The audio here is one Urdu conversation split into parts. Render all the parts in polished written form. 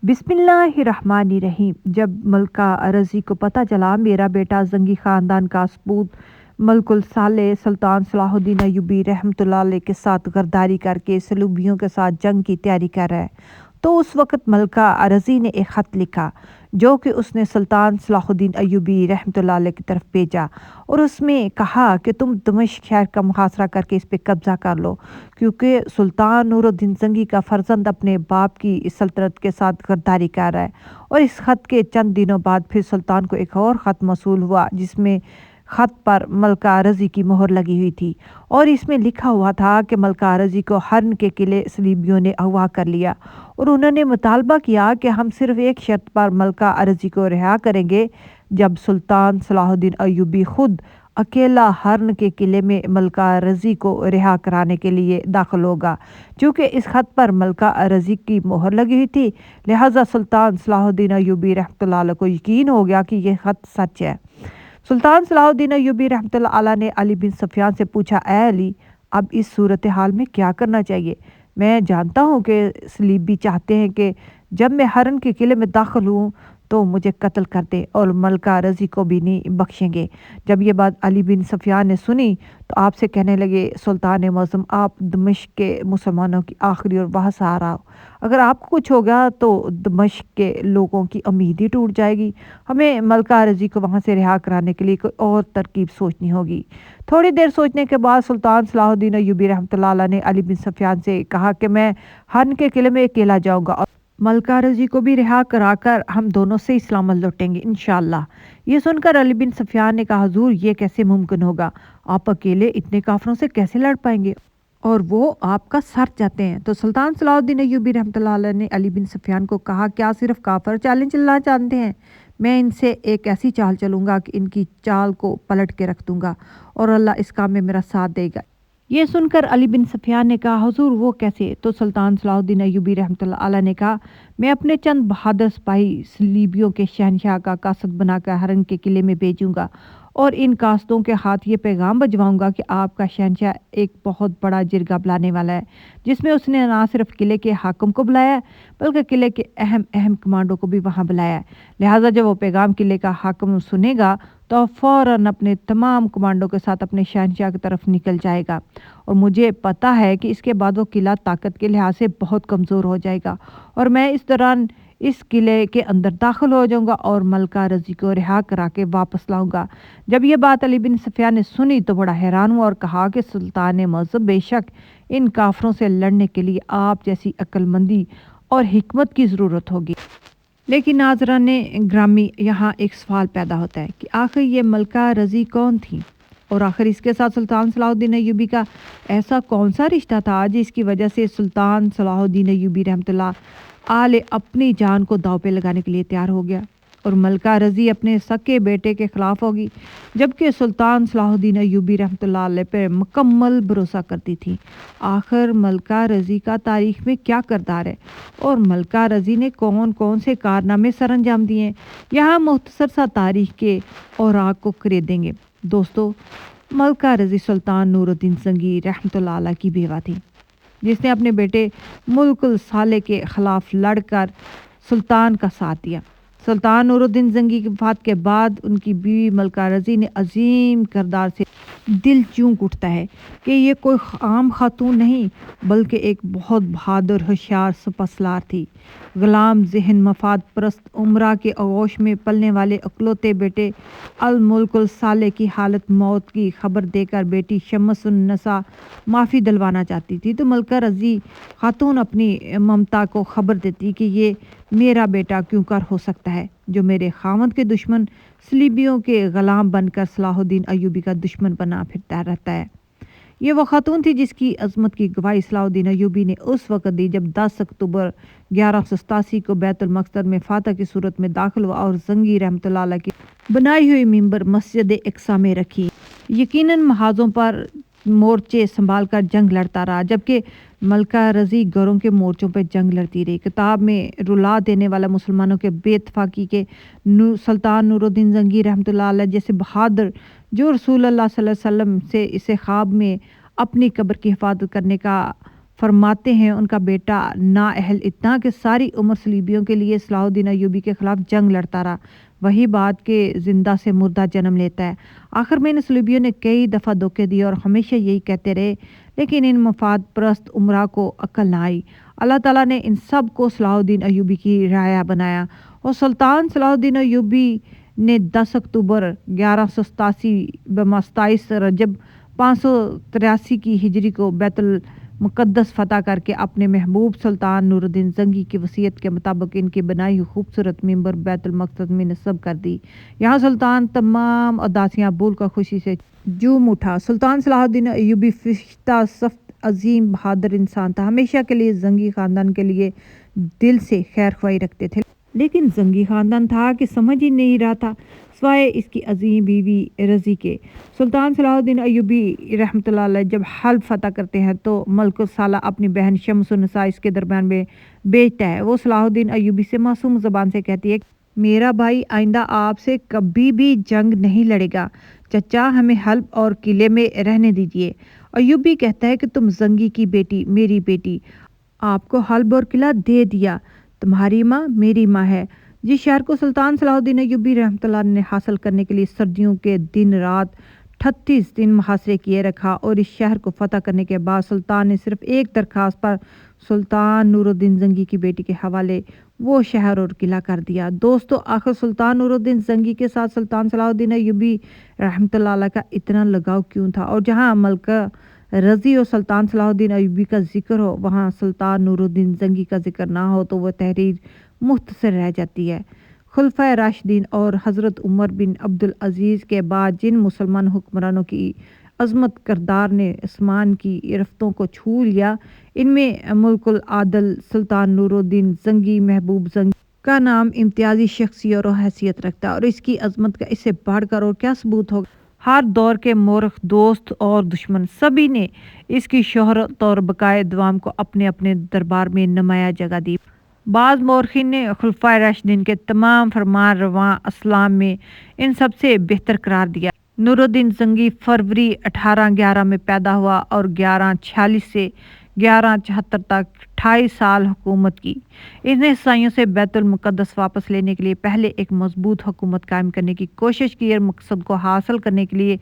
بسم اللہ الرحمن الرحیم۔ جب ملکہ رضی کو پتہ چلا میرا بیٹا زنگی خاندان کا سپوت ملک الصالح سلطان صلاح الدین ایوبی رحمۃ اللہ علیہ کے ساتھ غداری کر کے صلیبیوں کے ساتھ جنگ کی تیاری کر رہا ہے، تو اس وقت ملکہ رضی نے ایک خط لکھا جو کہ اس نے سلطان صلاح الدین ایوبی رحمۃ اللہ علیہ کی طرف بھیجا، اور اس میں کہا کہ تم دمشق شہر کا محاصرہ کر کے اس پہ قبضہ کر لو، کیونکہ سلطان نور الدین زنگی کا فرزند اپنے باپ کی سلطنت کے ساتھ غداری کر رہا ہے۔ اور اس خط کے چند دنوں بعد پھر سلطان کو ایک اور خط موصول ہوا جس میں خط پر ملکہ رضی کی مہر لگی ہوئی تھی، اور اس میں لکھا ہوا تھا کہ ملکہ رضی کو ہرن کے قلعے صلیبیوں نے اغوا کر لیا، اور انہوں نے مطالبہ کیا کہ ہم صرف ایک شرط پر ملکہ رضی کو رہا کریں گے، جب سلطان صلاح الدین ایوبی خود اکیلا ہرن کے قلعے میں ملکہ رضی کو رہا کرانے کے لیے داخل ہوگا۔ چونکہ اس خط پر ملکہ رضی کی مہر لگی ہوئی تھی، لہٰذا سلطان صلاح الدین ایوبی رحمۃ اللہ علیہ کو یقین ہو گیا کہ یہ خط سچ ہے۔ سلطان صلاح الدین ایوبی رحمۃ اللہ علیہ نے علی بن سفیان سے پوچھا، اے علی، اب اس صورتحال میں کیا کرنا چاہیے؟ میں جانتا ہوں کہ صلیبی چاہتے ہیں کہ جب میں ہرن کے قلعے میں داخل ہوں تو مجھے قتل کر دے اور ملکہ رضی کو بھی نہیں بخشیں گے۔ جب یہ بات علی بن سفیان نے سنی تو آپ سے کہنے لگے، سلطان معظم، آپ دمشق کے مسلمانوں کی آخری اور وہاں سہارا ہو، اگر آپ کو کچھ ہو گیا تو دمشق کے لوگوں کی امید ہی ٹوٹ جائے گی، ہمیں ملکہ رضی کو وہاں سے رہا کرانے کے لیے کوئی اور ترکیب سوچنی ہوگی۔ تھوڑی دیر سوچنے کے بعد سلطان صلاح الدین ایوبی رحمۃ اللہ علیہ نے علی بن سفیان سے کہا کہ میں ہرن کے قلعے میں اکیلا جاؤں گا اور ملکہ رضی کو بھی رہا کرا کر ہم دونوں سے سلامت لوٹیں گے انشاءاللہ۔ یہ سن کر علی بن سفیان نے کہا، حضور، یہ کیسے ممکن ہوگا؟ آپ اکیلے اتنے کافروں سے کیسے لڑ پائیں گے، اور وہ آپ کا سر چاہتے ہیں؟ تو سلطان صلاح الدین ایوبی رحمۃ اللہ علیہ نے علی بن سفیان کو کہا، کیا صرف کافر چالیں چلنا جانتے ہیں؟ میں ان سے ایک ایسی چال چلوں گا کہ ان کی چال کو پلٹ کے رکھ دوں گا، اور اللہ اس کام میں میرا ساتھ دے گا۔ یہ سن کر علی بن سفیان نے کہا، حضور، وہ کیسے؟ تو سلطان صلاح الدین ایوبی رحمۃ اللہ علیہ نے کہا، میں اپنے چند بہادر سپاہی صلیبیوں کے شہنشاہ کا قاصد بنا کر ہرن کے قلعے میں بھیجوں گا، اور ان قاصدوں کے ہاتھ یہ پیغام بھجواؤں گا کہ آپ کا شہنشاہ ایک بہت بڑا جرگہ بلانے والا ہے، جس میں اس نے نہ صرف قلعے کے حاکم کو بلایا ہے بلکہ قلعے کے اہم کمانڈوں کو بھی وہاں بلایا ہے۔ لہٰذا جب وہ پیغام قلعے کا حاکم سنے گا تو فوراً اپنے تمام کمانڈوں کے ساتھ اپنے شہنشاہ کی طرف نکل جائے گا، اور مجھے پتہ ہے کہ اس کے بعد وہ قلعہ طاقت کے لحاظ سے بہت کمزور ہو جائے گا، اور میں اس دوران اس قلعے کے اندر داخل ہو جاؤں گا اور ملکہ رضی کو رہا کرا کے واپس لاؤں گا۔ جب یہ بات علی بن سفیان نے سنی تو بڑا حیران ہوا اور کہا کہ سلطان معظم، بے شک ان کافروں سے لڑنے کے لیے آپ جیسی عقل مندی اور حکمت کی ضرورت ہوگی۔ لیکن ناظران گرامی، یہاں ایک سوال پیدا ہوتا ہے کہ آخر یہ ملکہ رضی کون تھی، اور آخر اس کے ساتھ سلطان صلاح الدین ایوبی کا ایسا کون سا رشتہ تھا جس کی وجہ سے سلطان صلاح الدین ایوبی رحمۃ اللہ علیہ اپنی جان کو داؤ پہ لگانے کے لیے تیار ہو گیا اور ملکہ رضی اپنے سکے بیٹے کے خلاف ہوگی، جبکہ سلطان صلاح الدین ایوبی رحمۃ اللہ علیہ پہ مکمل بھروسہ کرتی تھی؟ آخر ملکہ رضی کا تاریخ میں کیا کردار ہے، اور ملکہ رضی نے کون کون سے کارنامے سر انجام دیے ہیں؟ یہاں مختصر سا تاریخ کے اوراق کو خریدیں گے۔ دوستو، ملکہ رضی سلطان نور الدین زنگی رحمۃ اللہ علیہ کی بیوہ تھی، جس نے اپنے بیٹے ملک الصالح کے خلاف لڑ کر سلطان کا ساتھ دیا۔ سلطان نور الدین زنگی کی وفات کے بعد ان کی بیوی ملکہ رضی نے عظیم کردار سے دل چونک اٹھتا ہے کہ یہ کوئی عام خاتون نہیں بلکہ ایک بہت بہادر، ہوشیار سپہ سالار تھی۔ غلام ذہن، مفاد پرست امراء کے آغوش میں پلنے والے اکلوتے بیٹے الملک الصالح کی حالت موت کی خبر دے کر بیٹی شمس النساء معافی دلوانا چاہتی تھی، تو ملکہ رضی خاتون اپنی ممتا کو خبر دیتی کہ یہ میرا بیٹا کیوں کر ہو سکتا ہے جو میرے خاوند کے دشمن صلیبیوں کے غلام بن کر صلاح الدین ایوبی کا دشمن بنا پھرتا رہتا ہے۔ یہ وہ خاتون تھی جس کی عظمت کی گواہی صلاح الدین ایوبی نے اس وقت دی جب 10 اکتوبر 1187 کو بیت المقدس میں فاتح کی صورت میں داخل ہوا اور زنگی رحمۃ اللہ علیہ کی بنائی ہوئی ممبر مسجد اقصیٰ میں رکھی۔ یقیناً محاذوں پر مورچے سنبھال کر جنگ لڑتا رہا، جبکہ ملکہ رضی گھروں کے مورچوں پہ جنگ لڑتی رہی۔ کتاب میں رلا دینے والا مسلمانوں کے بے اتفاقی کے سلطان نور الدین زنگی رحمۃ اللہ علیہ جیسے بہادر، جو رسول اللہ صلی اللہ علیہ وسلم سے اسے خواب میں اپنی قبر کی حفاظت کرنے کا فرماتے ہیں ان کا بیٹا نااہل اتنا کہ ساری عمر صلیبیوں کے لیے صلاح الدین ایوبی کے خلاف جنگ لڑتا رہا، وہی بات کہ زندہ سے مردہ جنم لیتا ہے۔ آخر میں ان صلیبیوں نے کئی دفعہ دھوکے دیے اور ہمیشہ یہی کہتے رہے، لیکن ان مفاد پرست عمرا کو عقل نہ آئی۔ اللہ تعالیٰ نے ان سب کو صلاح الدین ایوبی کی رعایا بنایا اور سلطان صلاح الدین ایوبی نے 10 اکتوبر 1187 27 رجب 583 کی ہجری کو بیت المقدس فتح کر کے اپنے محبوب سلطان نور الدین زنگی کی وصیت کے مطابق ان کی بنائی ہوئی خوبصورت منبر بیت المقدس میں نصب کر دی۔ یہاں سلطان تمام اداسیاں بھول کر خوشی سے جھوم اٹھا۔ سلطان صلاح الدین ایوبی فرشتہ صفت عظیم بہادر انسان تھا، ہمیشہ کے لیے زنگی خاندان کے لیے دل سے خیر خواہی رکھتے تھے، لیکن زنگی خاندان تھا کہ سمجھ ہی نہیں رہا تھا سوائے اس کی عظیم بیوی رضی کے۔ سلطان صلاح الدین ایوبی رحمۃ اللہ علیہ جب حلب فتح کرتے ہیں تو ملک سالہ اپنی بہن شمس النساء اس کے درمیان میں بیچتا ہے۔ وہ صلاح الدین ایوبی سے معصوم زبان سے کہتی ہے، میرا بھائی آئندہ آپ سے کبھی بھی جنگ نہیں لڑے گا، چچا ہمیں حلب اور قلعے میں رہنے دیجیے۔ ایوبی کہتا ہے کہ تم زنگی کی بیٹی، میری بیٹی، آپ کو حلب اور قلعہ دے دیا، تمہاری ماں میری ماں ہے۔ جس شہر کو سلطان صلاح الدین ایوبی رحمۃ اللہ نے حاصل کرنے کے لیے سردیوں کے دن رات 38 دن محاصرے کیے رکھا، اور اس شہر کو فتح کرنے کے بعد سلطان نے صرف ایک درخواست پر سلطان نور الدین زنگی کی بیٹی کے حوالے وہ شہر اور قلعہ کر دیا۔ دوستو، آخر سلطان نور الدین زنگی کے ساتھ سلطان صلاح الدین ایوبی رحمۃ اللہ علیہ کا اتنا لگاؤ کیوں تھا؟ اور جہاں ملکہ رضی اور سلطان صلاح الدین ایوبی کا ذکر ہو، وہاں سلطان نور الدین زنگی کا ذکر نہ ہو تو وہ تحریر مختصر رہ جاتی ہے۔ خلفائے راشدین اور حضرت عمر بن عبدالعزیز کے بعد جن مسلمان حکمرانوں کی عظمت کردار نے آسمان کی رفتوں کو چھو لیا، ان میں ملک العادل سلطان نور الدین زنگی محبوب زنگی کا نام امتیازی شخصیت اور حیثیت رکھتا ہے، اور اس کی عظمت کا اس سے بڑھ کر اور کیا ثبوت ہوگا۔ ہر دور کے مورخ، دوست اور دشمن سبھی نے اس کی شہرت اور بقائے دوام کو اپنے اپنے دربار میں نمایاں جگہ دی۔ بعض مورخین نے خلفائے راشدین کے تمام فرمان رواں اسلام میں ان سب سے بہتر قرار دیا۔ نور الدین زنگی فروری 1811 میں پیدا ہوا اور 1146 سے 1174 تک 28 سال حکومت کی۔ اس نے عیسائیوں سے بیت المقدس واپس لینے کے لیے پہلے ایک مضبوط حکومت قائم کرنے کی کوشش کی، اور مقصد کو حاصل کرنے کے لیے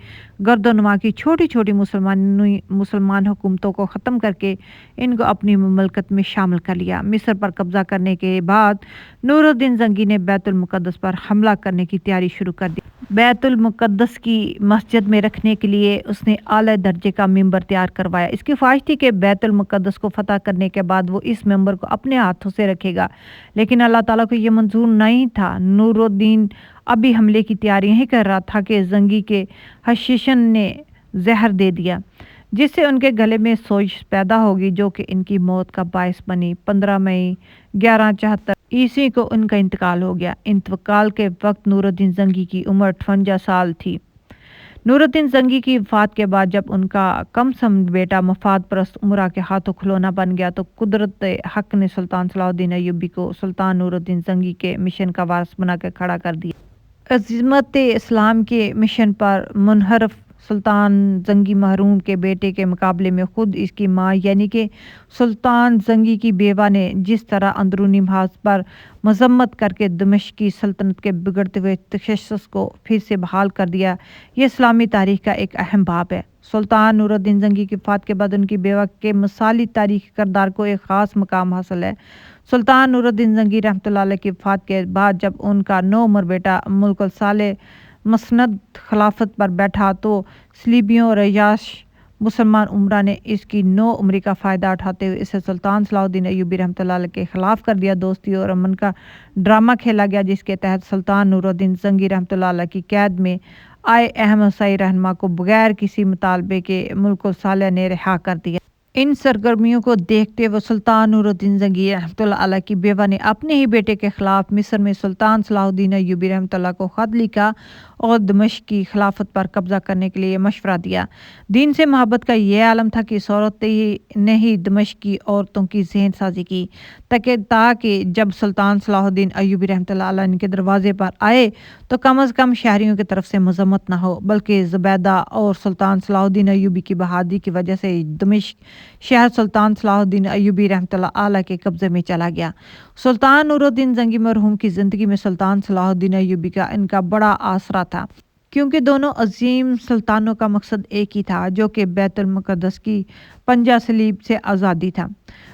گرد و نواح کی چھوٹی چھوٹی مسلمان حکومتوں کو ختم کر کے ان کو اپنی مملکت میں شامل کر لیا۔ مصر پر قبضہ کرنے کے بعد نور الدین زنگی نے بیت المقدس پر حملہ کرنے کی تیاری شروع کر دی۔ بیت المقدس کی مسجد میں رکھنے کے لیے اس نے اعلیٰ درجے کا ممبر تیار کروایا۔ اس کی خواہش تھی کہ بیت المقدس کو فتح کرنے کے بعد وہ اس ممبر کو اپنے ہاتھوں سے رکھے گا، لیکن اللہ تعالیٰ کو یہ منظور نہیں تھا۔ نور الدین ابھی حملے کی تیاری نہیں کر رہا تھا کہ زنگی کے حشیشن نے زہر دے دیا، جس سے ان کے گلے میں سوزش پیدا ہوگی، جو کہ ان کی موت کا باعث بنی۔ 15 مئی 1174 عیسوی کو ان کا انتقال ہو گیا۔ انتقال کے وقت نور الدین زنگی کی عمر 58 سال تھی۔ نور الدین زنگی کی وفات کے بعد جب ان کا کم سن بیٹا مفاد پرست عمرا کے ہاتھوں کھلونا بن گیا تو قدرت حق نے سلطان صلاح الدین ایوبی کو سلطان نور الدین زنگی کے مشن کا وارث بنا کے کھڑا کر دیا۔ عظمت اسلام کے مشن پر منحرف سلطان زنگی محروم کے بیٹے کے مقابلے میں خود اس کی ماں یعنی کہ سلطان زنگی کی بیوہ نے جس طرح اندرونی محاذ پر مذمت کر کے دمشق کی سلطنت کے بگڑتے ہوئے تشخص کو پھر سے بحال کر دیا، یہ اسلامی تاریخ کا ایک اہم باب ہے۔ سلطان نور الدین زنگی کی وفات کے بعد ان کی بیوہ کے مثالی تاریخی کردار کو ایک خاص مقام حاصل ہے۔ سلطان نور الدین زنگی رحمۃ اللہ علیہ کی وفات کے بعد جب ان کا نوعمر بیٹا ملک الصالح مسند خلافت پر بیٹھا تو صلیبیوں اور عیاش مسلمان عمرا نے اس کی نو عمری کا فائدہ اٹھاتے ہوئے اسے سلطان صلاح الدین ایوبی رحمۃ اللہ علیہ کے خلاف کر دیا۔ دوستی اور امن کا ڈرامہ کھیلا گیا، جس کے تحت سلطان نور الدین زنگی رحمۃ اللہ علیہ کی قید میں آئے احمد عیسائی رہنما کو بغیر کسی مطالبے کے ملک الصالح نے رہا کر دیا۔ ان سرگرمیوں کو دیکھتے ہوئے سلطان نور الدین زنگی رحمۃ اللہ علیہ کی بیوہ نے اپنے ہی بیٹے کے خلاف مصر میں سلطان صلاح الدین ایوبی رحمۃ اللہ کو خط لکھا اور دمشق کی خلافت پر قبضہ کرنے کے لیے مشورہ دیا۔ دین سے محبت کا یہ عالم تھا کہ اس عورت نے ہی دمشق کی عورتوں کی ذہن سازی کی تاکہ جب سلطان صلاح الدین ایوبی رحمۃ اللہ علیہ کے دروازے پر آئے تو کم از کم شہریوں کی طرف سے مذمت نہ ہو، بلکہ زبیدہ اور سلطان صلاح الدین ایوبی کی بہادری کی وجہ سے دمشق شہر سلطان صلاح الدین ایوبی رحمۃ اللہ علیہ کے قبضے میں چلا گیا۔ سلطان نور الدین زنگی مرحوم کی زندگی میں سلطان صلاح الدین ایوبی کا ان کا بڑا آسرا تھا، کیونکہ دونوں عظیم سلطانوں کا مقصد ایک ہی تھا، جو کہ بیت المقدس کی پنجہ صلیب سے آزادی تھا۔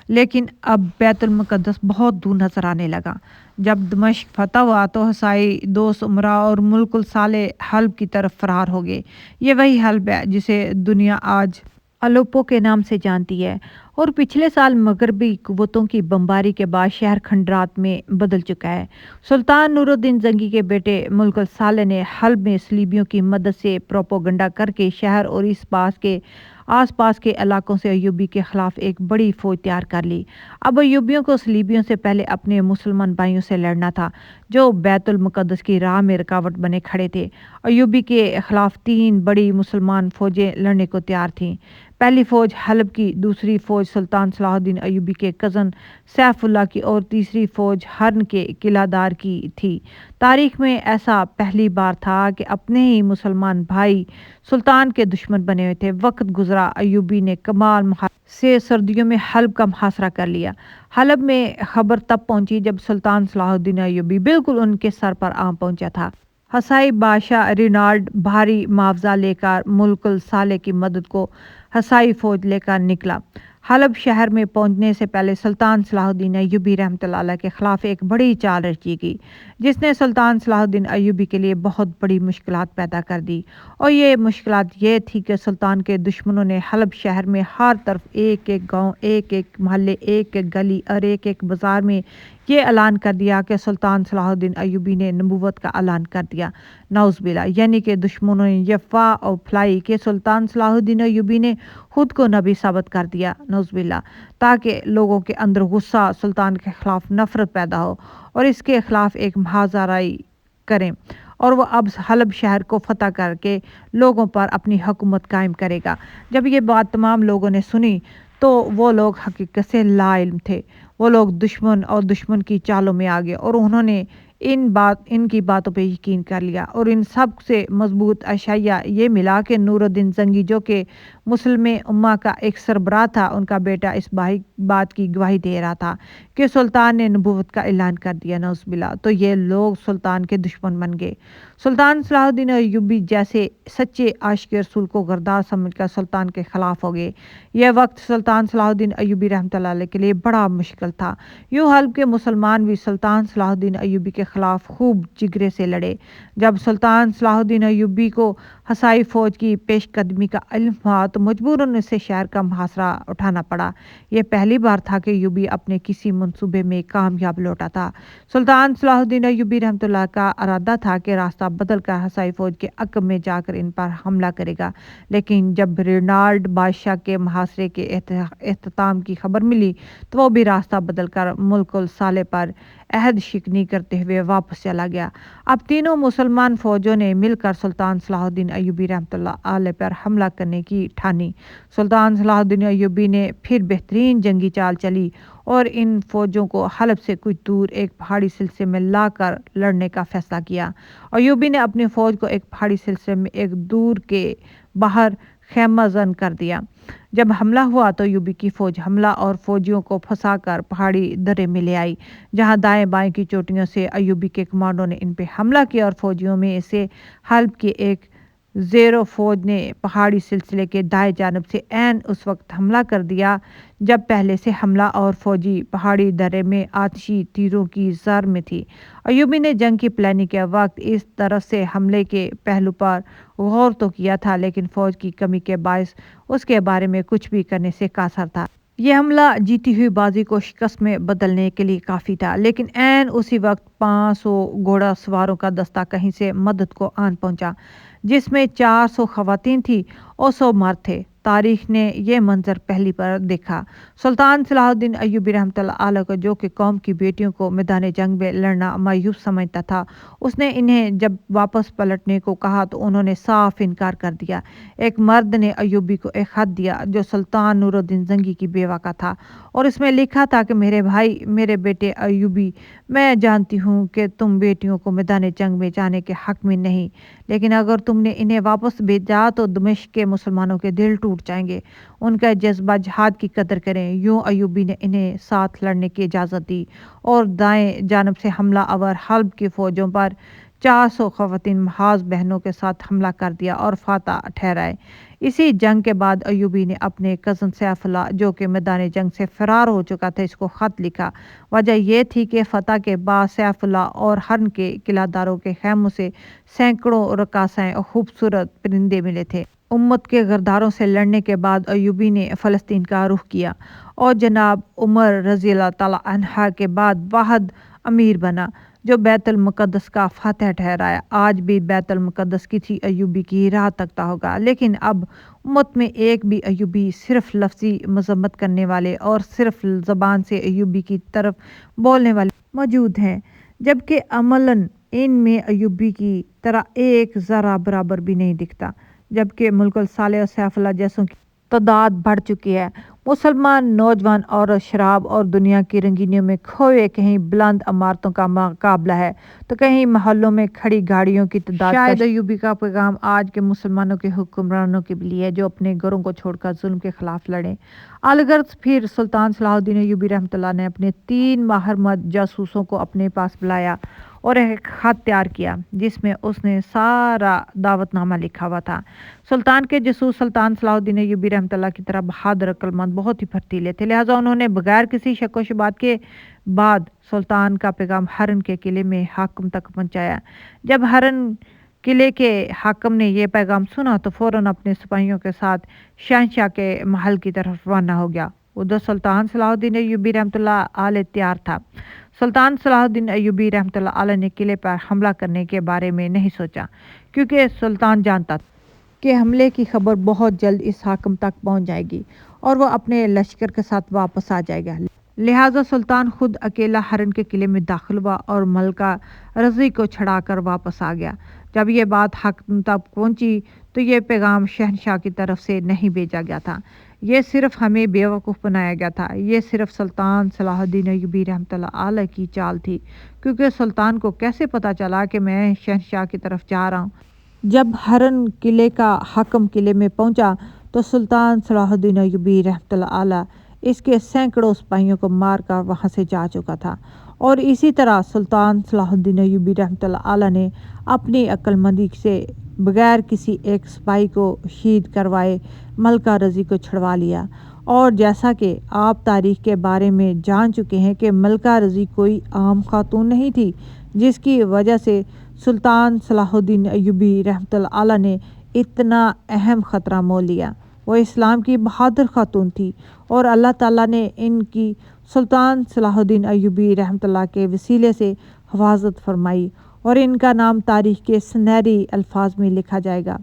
لیکن اب بیت المقدس بہت دور نظر آنے لگا۔ جب دمشق فتح ہوا تو حسائی دوست امراء اور ملک الصالح حلب کی طرف فرار ہو گئے۔ یہ وہی حلب ہے جسے دنیا آج الیپو کے نام سے جانتی ہے، اور پچھلے سال مغربی قوتوں کی بمباری کے بعد شہر کھنڈرات میں بدل چکا ہے۔ سلطان نور الدین زنگی کے بیٹے ملک الصالح نے حلب میں صلیبیوں کی مدد سے پروپیگنڈا کر کے شہر اور آس پاس کے علاقوں سے ایوبی کے خلاف ایک بڑی فوج تیار کر لی۔ اب ایوبیوں کو صلیبیوں سے پہلے اپنے مسلمان بھائیوں سے لڑنا تھا، جو بیت المقدس کی راہ میں رکاوٹ بنے کھڑے تھے۔ ایوبی کے خلاف 3 بڑی مسلمان فوجیں لڑنے کو تیار تھیں۔ پہلی فوج حلب کی، دوسری فوج سلطان صلاح الدین ایوبی کے کزن سیف اللہ کی، اور تیسری فوج ہرن کے قلعہ دار کی تھی۔ تاریخ میں ایسا پہلی بار تھا کہ اپنے ہی مسلمان بھائی سلطان کے دشمن بنے ہوئے تھے۔ وقت گزرا، ایوبی نے کمال مہارت سے سردیوں میں حلب کا محاصرہ کر لیا۔ حلب میں خبر تب پہنچی جب سلطان صلاح الدین ایوبی بالکل ان کے سر پر آ پہنچا تھا۔ حسائی بادشاہ رینالڈ بھاری معاوضہ لے کر ملک الصالح کی مدد کو حسائی فوج لے کر نکلا۔ حلب شہر میں پہنچنے سے پہلے سلطان صلاح الدین ایوبی رحمۃ اللہ علیہ کے خلاف ایک بڑی چال رچی گئی، جس نے سلطان صلاح الدین ایوبی کے لیے بہت بڑی مشکلات پیدا کر دی۔ اور یہ مشکلات یہ تھی کہ سلطان کے دشمنوں نے حلب شہر میں ہر طرف ایک ایک گاؤں، ایک ایک محلے، ایک ایک گلی اور ایک ایک بازار میں یہ اعلان کر دیا کہ سلطان صلاح الدین ایوبی نے نبوت کا اعلان کر دیا۔ نعوذ باللہ، یعنی کہ دشمنوں نے یہ افواہ اور پھیلائی کہ سلطان صلاح الدین ایوبی نے خود کو نبی ثابت کر دیا، نعوذ باللہ، تاکہ لوگوں کے اندر غصہ، سلطان کے خلاف نفرت پیدا ہو اور اس کے خلاف ایک محاذرائی کریں، اور وہ اب حلب شہر کو فتح کر کے لوگوں پر اپنی حکومت قائم کرے گا۔ جب یہ بات تمام لوگوں نے سنی تو وہ لوگ حقیقت سے لا علم تھے۔ وہ لوگ دشمن کی چالوں میں آ گئے، اور انہوں نے ان کی باتوں پہ یقین کر لیا، اور ان سب سے مضبوط اشعیہ یہ ملا کہ نور الدین زنگی، جو کہ مسلم امہ کا ایک سربراہ تھا، ان کا بیٹا اس بات کی گواہی دے رہا تھا کہ سلطان نے نبوت کا اعلان کر دیا، نعوذ باللہ۔ تو یہ لوگ سلطان کے دشمن بن گئے۔ سلطان صلاح الدین ایوبی جیسے سچے عاشق رسول کو غدار سمجھ کر سلطان کے خلاف ہو گئے۔ یہ وقت سلطان صلاح الدین ایوبی رحمۃ اللہ علیہ کے لیے بڑا مشکل تھا۔ یوں حلب کے مسلمان بھی سلطان صلاح الدین ایوبی کے خلاف خوب جگرے سے لڑے۔ جب سلطان صلاح الدین ایوبی کو حسائی فوج کی پیش قدمی کا علم ہوا تو مجبوراً اسے شہر کا محاصرہ اٹھانا پڑا۔ یہ پہلی بار تھا کہ ایوبی اپنے کسی منصوبے میں کامیاب لوٹا تھا۔ سلطان صلاح الدین ایوبی رحمۃ اللہ کا ارادہ تھا کہ راستہ بدل کر حسائی فوج کے عقب میں جا کر ان پر حملہ کرے گا، لیکن جب رینالڈ بادشاہ کے محاصرے کے اختتام کی خبر ملی تو وہ بھی راستہ بدل کر ملک الصالح پر عہد شکنی کرتے ہوئے واپس چلا گیا۔ اب تینوں مسلمان فوجوں نے مل کر سلطان صلاح الدین ایوبی رحمۃ اللہ علیہ پر حملہ کرنے کی ٹھانی۔ سلطان صلاح الدین ایوبی نے پھر بہترین جنگی چال چلی اور ان فوجوں کو حلب سے کچھ دور ایک پہاڑی سلسلے میں لا کر لڑنے کا فیصلہ کیا۔ ایوبی نے اپنی فوج کو ایک پہاڑی سلسلے میں ایک دور کے باہر خیمہ زن کر دیا۔ جب حملہ ہوا تو ایوبی کی فوج حملہ اور فوجیوں کو پھنسا کر پہاڑی درے میں لے آئی، جہاں دائیں بائیں کی چوٹیوں سے ایوبی کے کمانڈوں نے ان پہ حملہ کیا، اور فوجیوں میں سے حلب کی ایک زیرو فوج نے پہاڑی سلسلے کے دائیں جانب سے عین اس وقت حملہ کر دیا جب پہلے سے حملہ اور فوجی پہاڑی درے میں آتشی تیروں کی زر میں تھی۔ ایوبی نے جنگ کی پلاننگ کے وقت اس طرف سے حملے کے پہلو پر غور تو کیا تھا، لیکن فوج کی کمی کے باعث اس کے بارے میں کچھ بھی کرنے سے قاصر تھا۔ یہ حملہ جیتی ہوئی بازی کو شکست میں بدلنے کے لیے کافی تھا، لیکن عین اسی وقت 500 گھوڑا سواروں کا دستہ کہیں سے مدد کو آن پہنچا۔ جس میں 400 خواتین تھیں اور 100 مرد تھے۔ تاریخ نے یہ منظر پہلی بار دیکھا۔ سلطان صلاح الدین ایوبی رحمۃ اللہ علیہ کو، جو کہ قوم کی بیٹیوں کو میدان جنگ میں لڑنا مایوس سمجھتا تھا، اس نے انہیں جب واپس پلٹنے کو کہا تو انہوں نے صاف انکار کر دیا۔ ایک مرد نے ایوبی کو ایک خط دیا جو سلطان نور الدین زنگی کی بیوہ کا تھا، اور اس میں لکھا تھا کہ میرے بھائی، میرے بیٹے ایوبی، میں جانتی ہوں کہ تم بیٹیوں کو میدان جنگ میں جانے کے حق میں نہیں، لیکن اگر تم نے انہیں واپس بھیجا تو دمشق کے مسلمانوں کے دل ٹوٹ جائیں گے۔ ان کا جذبہ جہاد کی قدر کریں۔ یوں ایوبی نے انہیں ساتھ لڑنے کی اجازت دی اور دائیں جانب سے حملہ آور حلب کی فوجوں پر 400 خواتین محاذ بہنوں کے ساتھ حملہ کر دیا اور فاتح ٹھہرائے۔ اسی جنگ کے بعد ایوبی نے اپنے کزن سیف اللہ، جو کہ میدان جنگ سے فرار ہو چکا تھا، اس کو خط لکھا۔ وجہ یہ تھی کہ فتح کے بعد سیف اللہ اور ہرن کے قلعہ داروں کے خیموں سے سینکڑوں رقاصائیں اور خوبصورت پرندے ملے تھے۔ امت کے غداروں سے لڑنے کے بعد ایوبی نے فلسطین کا رخ کیا اور جناب عمر رضی اللہ تعالیٰ عنہ کے بعد واحد امیر بنا جو بیت المقدس کا فاتح ٹھہرایا۔ آج بھی بیت المقدس کسی ایوبی کی راہ تکتا ہوگا، لیکن اب امت میں ایک بھی ایوبی صرف لفظی مذمت کرنے والے اور صرف زبان سے ایوبی کی طرف بولنے والے موجود ہیں، جبکہ عملاً ان میں ایوبی کی طرح ایک ذرہ برابر بھی نہیں دکھتا۔ جبکہ ملک الصالح اور سیف اللہ جیسوں کی تعداد بڑھ چکی ہے، مسلمان نوجوان اور شراب اور دنیا کی رنگینیوں میں کھوئے، کہیں بلند عمارتوں کا مقابلہ ہے تو کہیں محلوں میں کھڑی گاڑیوں کی تعداد۔ شاید ایوبی کا پیغام آج کے مسلمانوں کے حکمرانوں کے لیے جو اپنے گھروں کو چھوڑ کر ظلم کے خلاف لڑیں۔ الغرض پھر سلطان صلاح الدین ایوبی رحمۃ اللہ نے اپنے 3 ماہر جاسوسوں کو اپنے پاس بلایا اور ایک خط تیار کیا جس میں اس نے سارا دعوت نامہ لکھا ہوا تھا۔ سلطان کے جاسوس سلطان صلاح الدین ایوبی رحمۃ اللہ کی طرح بہادر، عقلمند، بہت ہی پھرتیلے تھے، لہٰذا انہوں نے بغیر کسی شک و شبہات کے بعد سلطان کا پیغام ہرن کے قلعے میں حاکم تک پہنچایا۔ جب ہرن قلعے کے حاکم نے یہ پیغام سنا تو فوراً اپنے سپاہیوں کے ساتھ شہنشاہ کے محل کی طرف روانہ ہو گیا۔ ادھر سلطان صلاح الدین ایوبی رحمۃ اللہ علیہ تیار تھا۔ سلطان صلاح الدین ایوبی رحمۃ اللہ علیہ نے قلعے پر حملہ کرنے کے بارے میں نہیں سوچا، کیونکہ سلطان جانتا تھا کہ حملے کی خبر بہت جلد اس حاکم تک پہنچ جائے گی اور وہ اپنے لشکر کے ساتھ واپس آ جائے گا۔ لہٰذا سلطان خود اکیلا ہرن کے قلعے میں داخل ہوا اور ملکہ رضی کو چھڑا کر واپس آ گیا۔ جب یہ بات حاکم تک پہنچی تو یہ پیغام شہنشاہ کی طرف سے نہیں بھیجا گیا تھا، یہ صرف ہمیں بیوقوف بنایا گیا تھا۔ یہ صرف سلطان صلاح الدین ایوبی رحمۃ اللہ علیہ کی چال تھی، کیونکہ سلطان کو کیسے پتہ چلا کہ میں شہنشاہ کی طرف جا رہا ہوں۔ جب ہرن قلعے کا حاکم قلعے میں پہنچا تو سلطان صلاح الدین ایوبی رحمۃ اللہ علیہ اس کے سینکڑوں سپاہیوں کو مار کر وہاں سے جا چکا تھا، اور اسی طرح سلطان صلاح الدین ایوبی رحمۃ اللہ علیہ نے اپنی عقل مندی سے بغیر کسی ایک سپاہی کو شہید کروائے ملکہ رضی کو چھڑوا لیا۔ اور جیسا کہ آپ تاریخ کے بارے میں جان چکے ہیں کہ ملکہ رضی کوئی عام خاتون نہیں تھی، جس کی وجہ سے سلطان صلاح الدین ایوبی رحمۃ اللہ علیہ نے اتنا اہم خطرہ مول لیا۔ وہ اسلام کی بہادر خاتون تھی اور اللہ تعالیٰ نے ان کی سلطان صلاح الدین ایوبی رحمۃ اللہ کے وسیلے سے حفاظت فرمائی، اور ان کا نام تاریخ کے سنہری الفاظ میں لکھا جائے گا۔